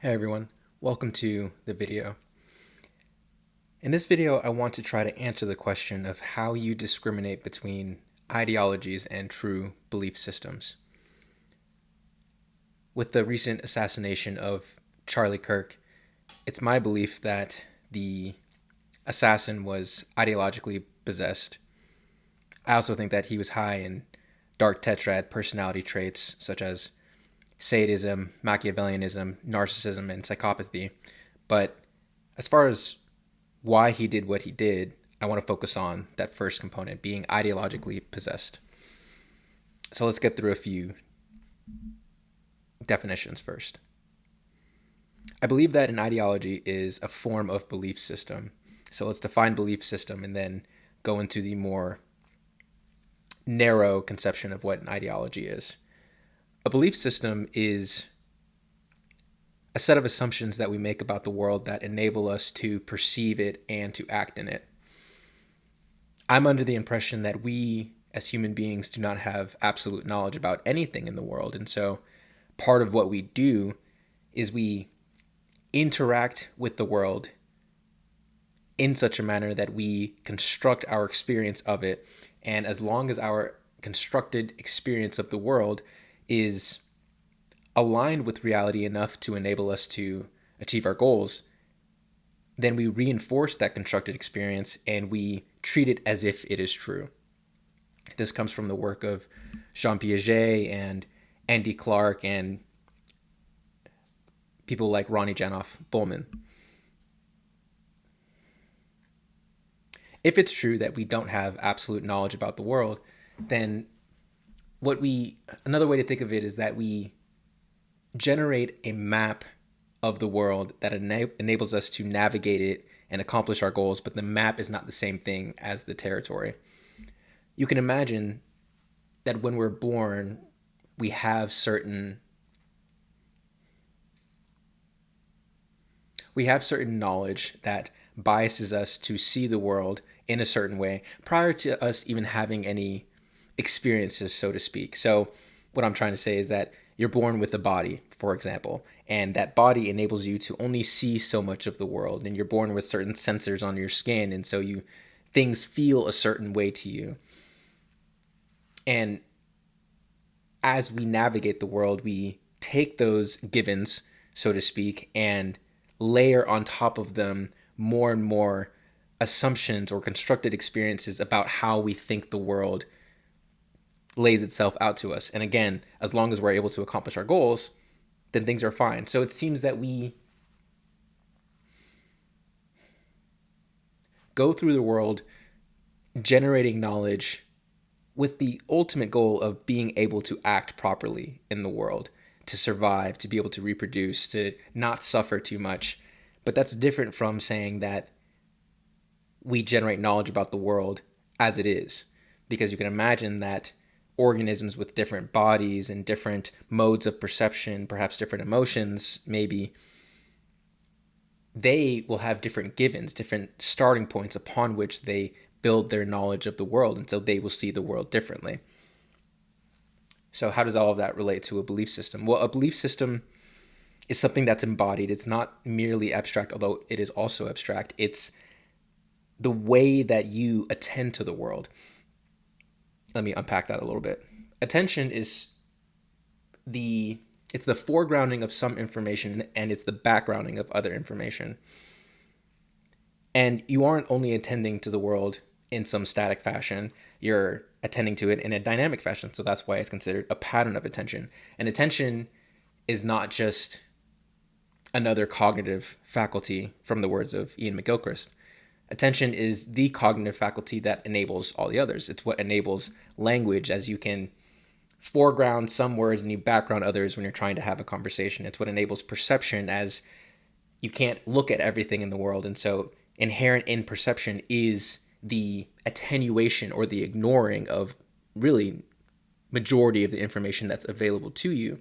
Hey everyone, welcome to the video. In this video, I want to try to answer the question of how you discriminate between ideologies and true belief systems. With the recent assassination of Charlie Kirk, it's my belief that the assassin was ideologically possessed. I also think that he was high in dark tetrad personality traits such as sadism, Machiavellianism, narcissism, and psychopathy. But as far as why he did what he did, I want to focus on that first component, being ideologically possessed. So let's get through a few definitions first. I believe that an ideology is a form of belief system. So let's define belief system and then go into the more narrow conception of what an ideology is. A belief system is a set of assumptions that we make about the world that enable us to perceive it and to act in it. I'm under the impression that we, as human beings, do not have absolute knowledge about anything in the world. And so part of what we do is we interact with the world in such a manner that we construct our experience of it. And as long as our constructed experience of the world is aligned with reality enough to enable us to achieve our goals, then we reinforce that constructed experience and we treat it as if it is true. This comes from the work of Jean Piaget and Andy Clark and people like Ronnie Janoff Bowman. If it's true that we don't have absolute knowledge about the world, then another way to think of it is that we generate a map of the world that enables us to navigate it and accomplish our goals, but the map is not the same thing as the territory. You can imagine that when we're born, we have certain knowledge that biases us to see the world in a certain way prior to us even having any experiences, so to speak. So what I'm trying to say is that you're born with a body, for example, and that body enables you to only see so much of the world. And you're born with certain sensors on your skin, and so things feel a certain way to you. And as we navigate the world, we take those givens, so to speak, and layer on top of them more and more assumptions or constructed experiences about how we think the world lays itself out to us. And again, as long as we're able to accomplish our goals, then things are fine. So it seems that we go through the world generating knowledge with the ultimate goal of being able to act properly in the world, to survive, to be able to reproduce, to not suffer too much. But that's different from saying that we generate knowledge about the world as it is, because you can imagine that organisms with different bodies and different modes of perception, perhaps different emotions, maybe, they will have different givens, different starting points upon which they build their knowledge of the world, and so they will see the world differently. So how does all of that relate to a belief system? Well, a belief system is something that's embodied. It's not merely abstract, although it is also abstract. It's the way that you attend to the world. Let me unpack that a little bit. Attention is the foregrounding of some information and it's the backgrounding of other information. And you aren't only attending to the world in some static fashion, you're attending to it in a dynamic fashion. So that's why it's considered a pattern of attention. And attention is not just another cognitive faculty, from the words of Ian McGilchrist. Attention is the cognitive faculty that enables all the others. It's what enables language, as you can foreground some words and you background others when you're trying to have a conversation. It's what enables perception, as you can't look at everything in the world. And so inherent in perception is the attenuation or the ignoring of really majority of the information that's available to you.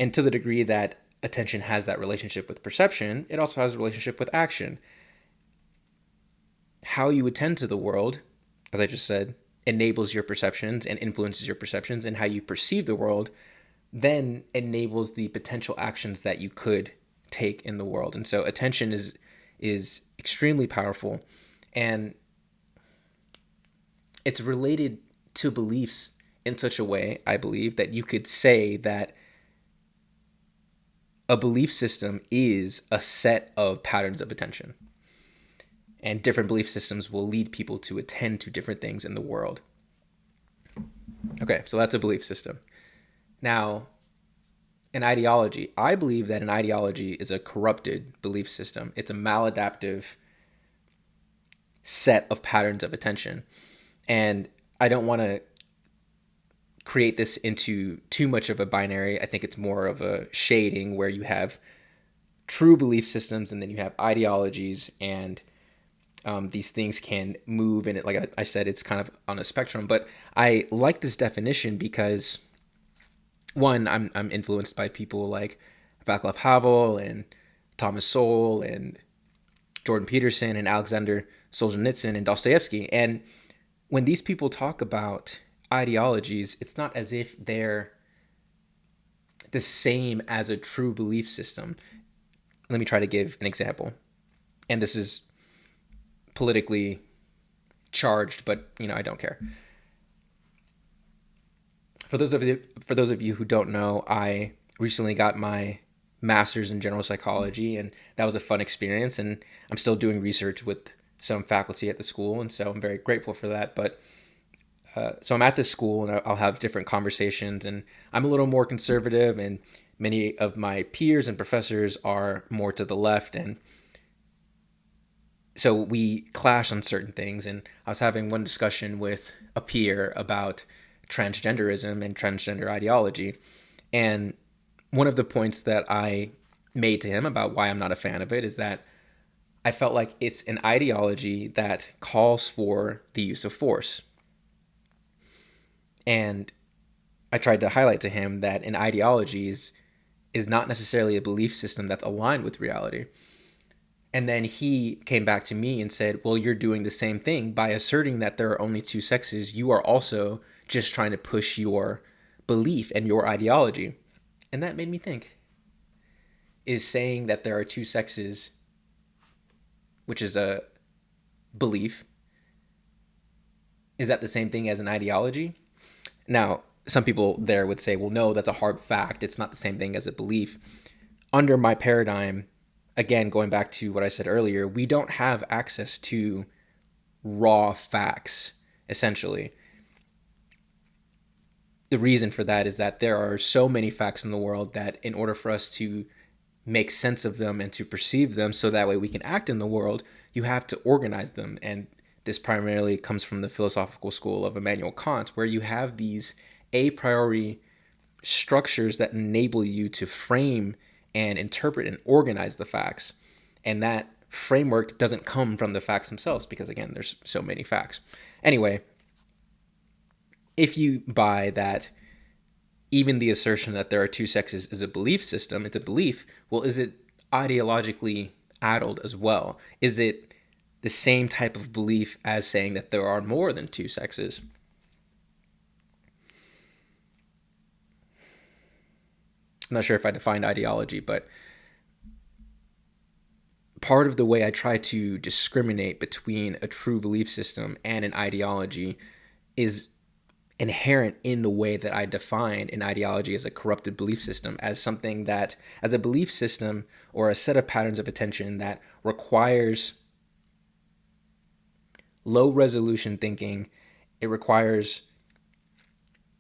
And to the degree that attention has that relationship with perception, it also has a relationship with action. How you attend to the world, as I just said, enables your perceptions and influences your perceptions, and how you perceive the world then enables the potential actions that you could take in the world. And so attention is extremely powerful, and it's related to beliefs in such a way, I believe, that you could say that a belief system is a set of patterns of attention. And different belief systems will lead people to attend to different things in the world. Okay, so that's a belief system. Now, an ideology. I believe that an ideology is a corrupted belief system. It's a maladaptive set of patterns of attention. And I don't want to create this into too much of a binary. I think it's more of a shading where you have true belief systems and then you have ideologies, and these things can move in it. Like I said, it's kind of on a spectrum, but I like this definition because one, I'm influenced by people like Václav Havel and Thomas Sowell and Jordan Peterson and Alexander Solzhenitsyn and Dostoevsky. And when these people talk about ideologies, it's not as if they're the same as a true belief system. Let me try to give an example. And this is politically charged, but I don't care. For those of you who don't know, I recently got my master's in general psychology, and that was a fun experience. And I'm still doing research with some faculty at the school, and so I'm very grateful for that. But so I'm at this school, and I'll have different conversations, and I'm a little more conservative, and many of my peers and professors are more to the left, and so we clash on certain things. And I was having one discussion with a peer about transgenderism and transgender ideology, and one of the points that I made to him about why I'm not a fan of it is that I felt like it's an ideology that calls for the use of force. And I tried to highlight to him that an ideology is not necessarily a belief system that's aligned with reality. And then he came back to me and said, well, you're doing the same thing by asserting that there are only two sexes. You are also just trying to push your belief and your ideology. And that made me think, is saying that there are two sexes, which is a belief, is that the same thing as an ideology? Now, some people there would say, well, no, that's a hard fact. It's not the same thing as a belief. Under my paradigm, again, going back to what I said earlier, we don't have access to raw facts, essentially. The reason for that is that there are so many facts in the world that in order for us to make sense of them and to perceive them so that way we can act in the world, you have to organize them. And this primarily comes from the philosophical school of Immanuel Kant, where you have these a priori structures that enable you to frame and interpret and organize the facts. And that framework doesn't come from the facts themselves because, again, there's so many facts. Anyway, if you buy that even the assertion that there are two sexes is a belief system, it's a belief, well, is it ideologically addled as well? Is it the same type of belief as saying that there are more than two sexes? I'm not sure if I defined ideology, but part of the way I try to discriminate between a true belief system and an ideology is inherent in the way that I define an ideology as a corrupted belief system, as something that, as a belief system or a set of patterns of attention that requires low resolution thinking. It requires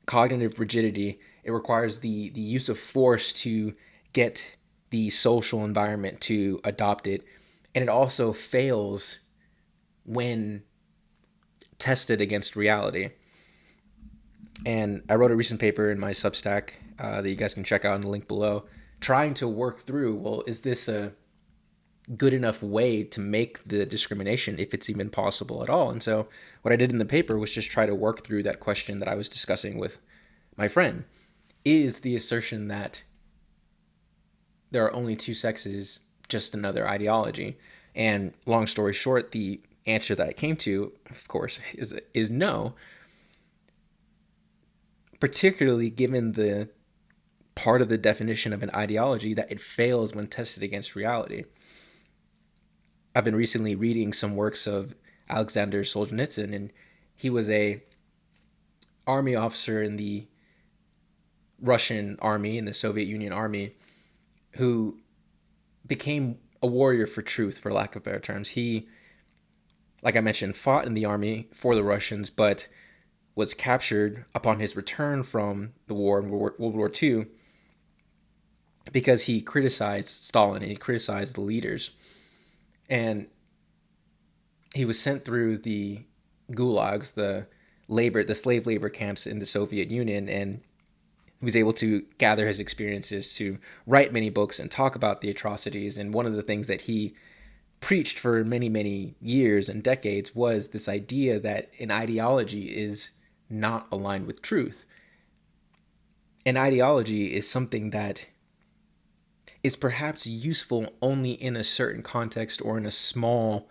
cognitive rigidity. It requires the use of force to get the social environment to adopt it. And it also fails when tested against reality. And I wrote a recent paper in my Substack that you guys can check out in the link below, trying to work through, well, is this a good enough way to make the discrimination, if it's even possible at all? And so what I did in the paper was just try to work through that question that I was discussing with my friend. Is the assertion that there are only two sexes just another ideology? And long story short, the answer that I came to, of course, is no, particularly given the part of the definition of an ideology that it fails when tested against reality. I've been recently reading some works of Alexander Solzhenitsyn, and he was a army officer in the Russian army, in the Soviet Union army, who became a warrior for truth, for lack of better terms. He, like I mentioned, fought in the army for the Russians, but was captured upon his return from the war in World War II because he criticized Stalin and he criticized the leaders. And he was sent through the gulags, the slave labor camps in the Soviet Union, and he was able to gather his experiences to write many books and talk about the atrocities. And one of the things that he preached for many, many years and decades was this idea that an ideology is not aligned with truth. An ideology is something that is perhaps useful only in a certain context or in a small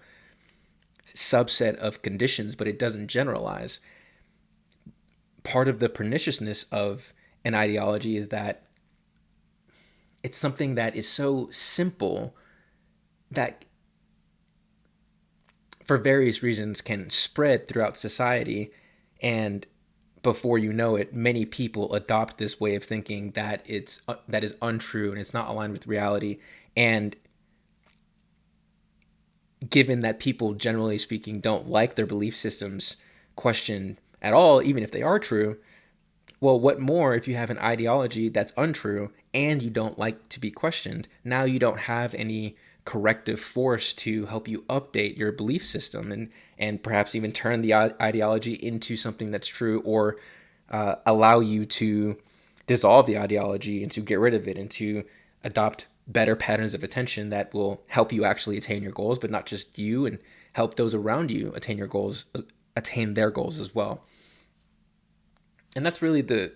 subset of conditions, but it doesn't generalize. Part of the perniciousness of an ideology is that it's something that is so simple that for various reasons can spread throughout society, and before you know it, many people adopt this way of thinking that is untrue and it's not aligned with reality. And given that people, generally speaking, don't like their belief systems questioned at all, even if they are true, well, what more if you have an ideology that's untrue and you don't like to be questioned? Now you don't have any corrective force to help you update your belief system and perhaps even turn the ideology into something that's true, or allow you to dissolve the ideology and to get rid of it and to adopt better patterns of attention that will help you actually attain your goals, but not just you, and help those around you attain their goals as well. And that's really the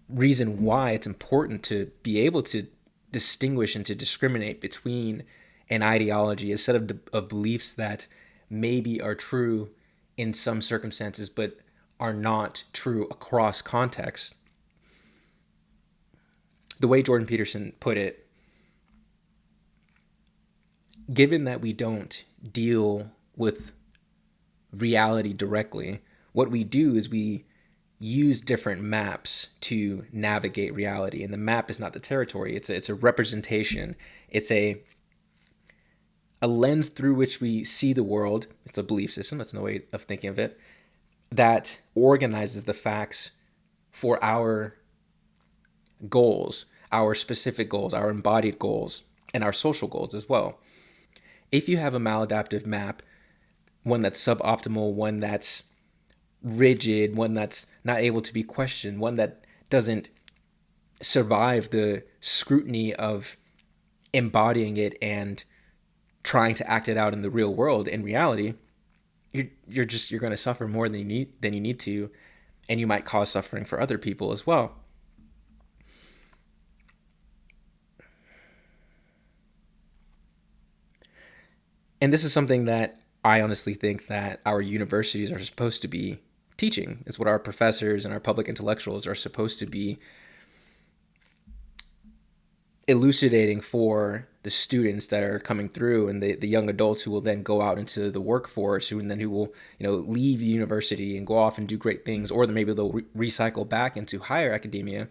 reason why it's important to be able to distinguish and to discriminate between an ideology, a set of beliefs that maybe are true in some circumstances, but are not true across contexts. The way Jordan Peterson put it, given that we don't deal with reality directly, what we do is we use different maps to navigate reality. And the map is not the territory. It's a representation. It's a lens through which we see the world. It's a belief system. That's no way of thinking of it. That organizes the facts for our goals, our specific goals, our embodied goals, and our social goals as well. If you have a maladaptive map, one that's suboptimal, one that's rigid, one that's not able to be questioned, one that doesn't survive the scrutiny of embodying it and trying to act it out in the real world, in reality, you're going to suffer more than you need to, and you might cause suffering for other people as well. And this is something that I honestly think that our universities are supposed to be teaching. It's what our professors and our public intellectuals are supposed to be elucidating for the students that are coming through, and the young adults who will then go out into the workforce, who will leave the university and go off and do great things, or maybe they'll recycle back into higher academia.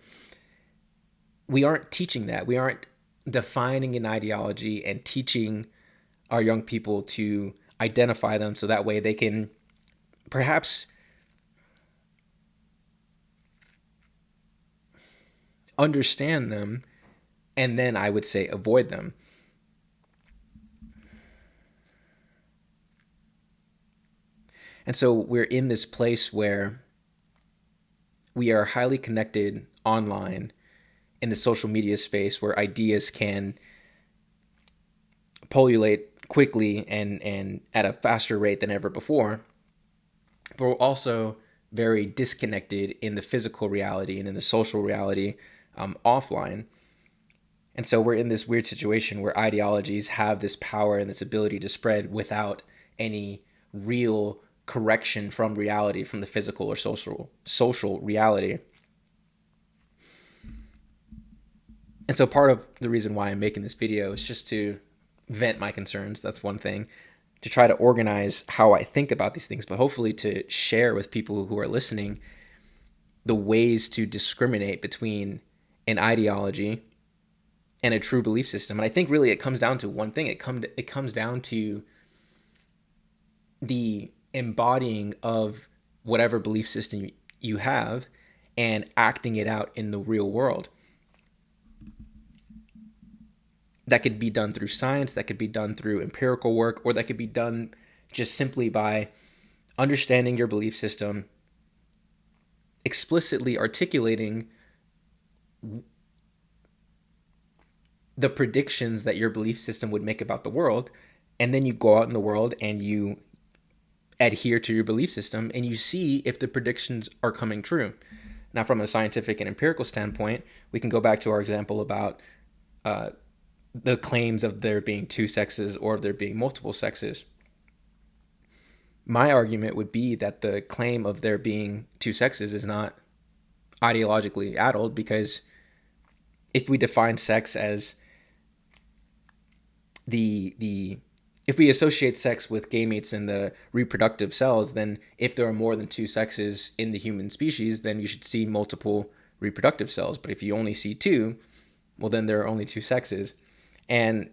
We aren't teaching that. We aren't defining an ideology and teaching our young people to identify them, so that way they can perhaps understand them, and then I would say avoid them. And so we're in this place where we are highly connected online in the social media space, where ideas can pullulate quickly and at a faster rate than ever before. But we're also very disconnected in the physical reality and in the social reality offline. And so we're in this weird situation where ideologies have this power and this ability to spread without any real correction from reality, from the physical or social reality. And so part of the reason why I'm making this video is just to vent my concerns. That's one thing. To try to organize how I think about these things, but hopefully to share with people who are listening the ways to discriminate between an ideology and a true belief system. And I think really it comes down to one thing. It comes down to the embodying of whatever belief system you have and acting it out in the real world. That could be done through science, that could be done through empirical work, or that could be done just simply by understanding your belief system, explicitly articulating the predictions that your belief system would make about the world, and then you go out in the world and you adhere to your belief system and you see if the predictions are coming true. Now, from a scientific and empirical standpoint, we can go back to our example about the claims of there being two sexes or of there being multiple sexes. My argument would be that the claim of there being two sexes is not ideologically addled, because if we define sex as if we associate sex with gametes in the reproductive cells, then if there are more than two sexes in the human species, then you should see multiple reproductive cells. But if you only see two, well, then there are only two sexes. And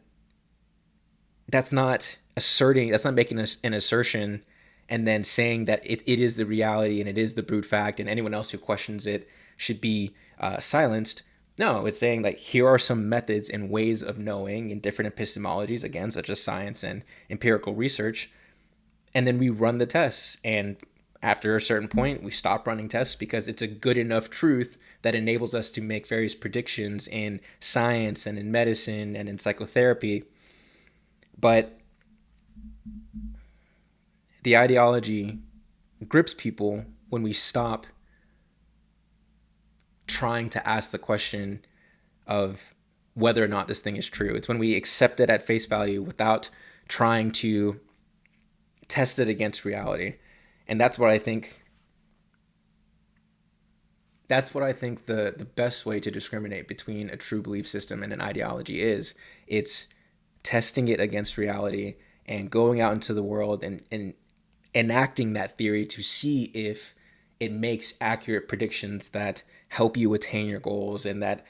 that's not making an assertion and then saying that it is the reality and it is the brute fact and anyone else who questions it should be silenced. No, it's saying like, here are some methods and ways of knowing in different epistemologies, again, such as science and empirical research. And then we run the tests. And after a certain point, we stop running tests because it's a good enough truth that enables us to make various predictions in science and in medicine and in psychotherapy. But the ideology grips people when we stop trying to ask the question of whether or not this thing is true. It's when we accept it at face value without trying to test it against reality. And that's what I think the best way to discriminate between a true belief system and an ideology is. It's testing it against reality and going out into the world and enacting that theory to see if it makes accurate predictions that help you attain your goals and that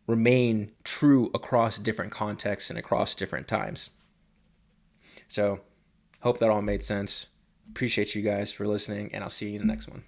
remain true across different contexts and across different times. So, hope that all made sense. Appreciate you guys for listening, and I'll see you in the next one.